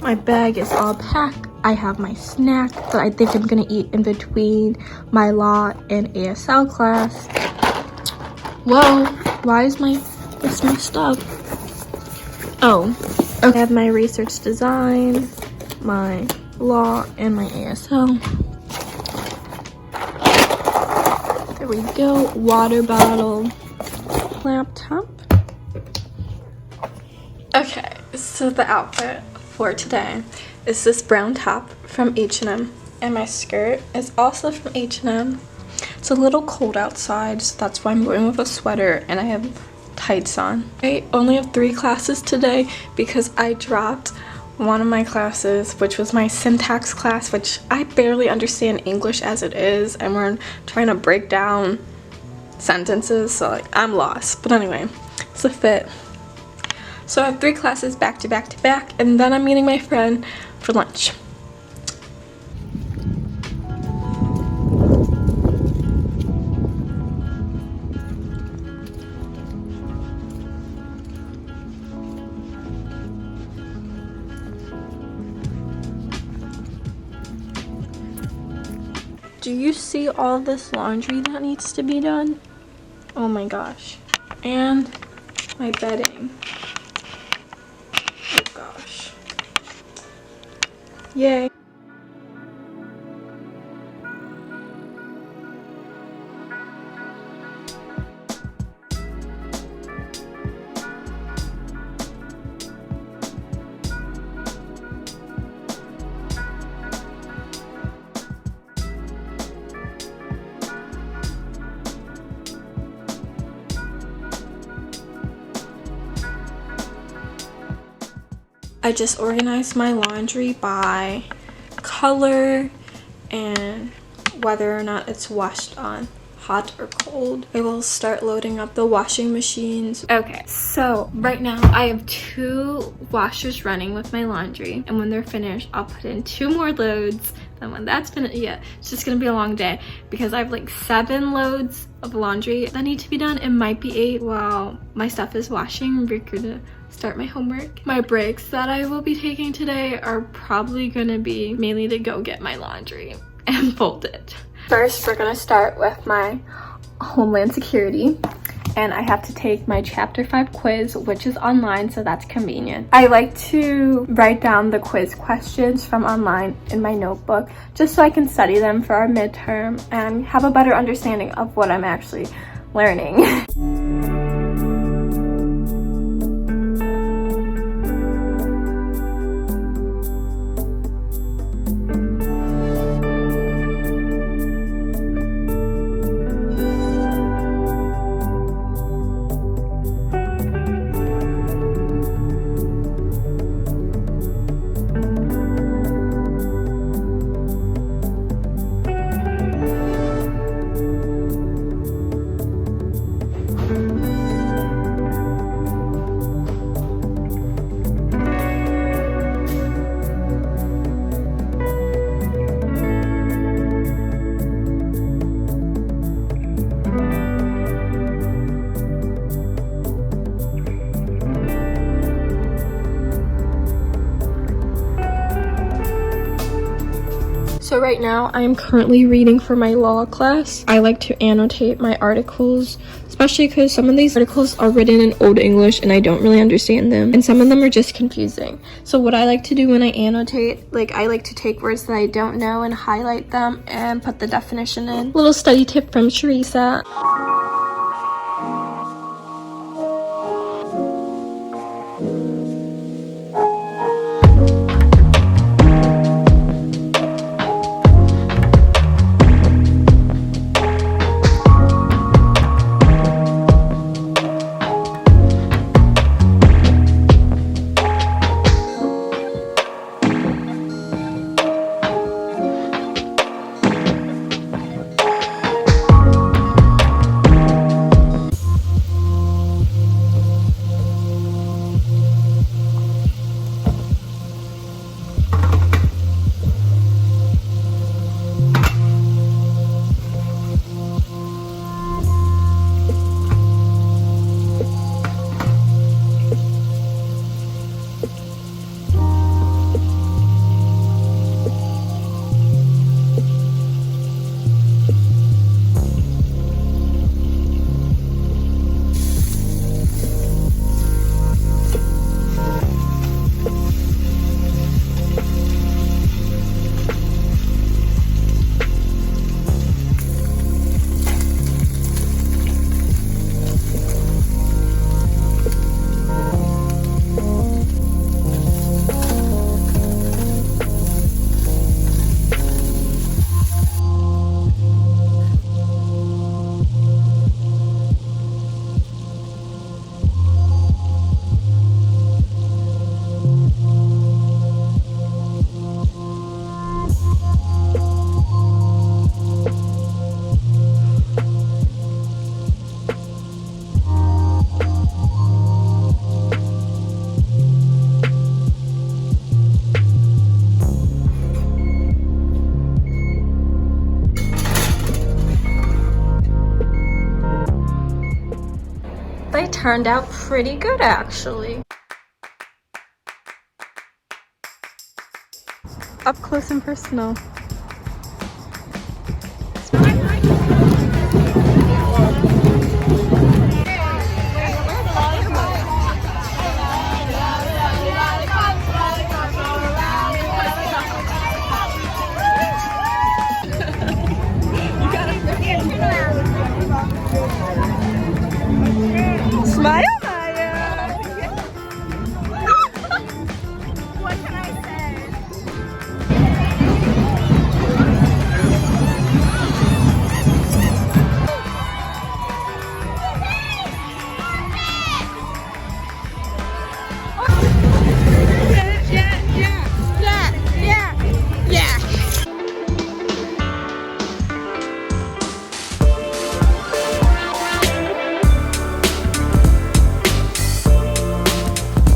My bag is all packed. I have my snack that I think I'm gonna eat in between my law and ASL class. Whoa, why is this messed up? Oh, okay. I have my research design, my law, and my ASL. There we go, water bottle, laptop. Okay, so the outfit for today is this brown top from H&M, and my skirt is also from H&M. It's a little cold outside, so that's why I'm going with a sweater, and I have tights on. I only have 3 classes today because I dropped one of my classes, which was my syntax class, which I barely understand English as it is, and we're trying to break down sentences, so like I'm lost. But anyway, it's a fit. So I have 3 classes back to back to back, and then I'm meeting my friend for lunch. Do you see all this laundry that needs to be done? Oh my gosh. And my bedding. Oh gosh. Yay. I just organized my laundry by color and whether or not it's washed on hot or cold. I will start loading up the washing machines. Okay, so right now I have 2 washers running with my laundry, and when they're finished I'll put in 2 more loads. Then when that's finished, yeah, it's just gonna be a long day because I have like 7 loads of laundry that need to be done. It might be 8 while my stuff is washing. We're gonna start my homework. My breaks that I will be taking today are probably gonna be mainly to go get my laundry and fold it. First, we're gonna start with my Homeland Security, and I have to take my Chapter 5 quiz, which is online, so that's convenient. I like to write down the quiz questions from online in my notebook, just so I can study them for our midterm and have a better understanding of what I'm actually learning. So right now I am currently reading for my law class. I like to annotate my articles, especially because some of these articles are written in Old English and I don't really understand them, and some of them are just confusing. So what I like to do when I annotate, like I like to take words that I don't know and highlight them and put the definition in. Little study tip from Cherissa. it turned out pretty good actually. Up close and personal.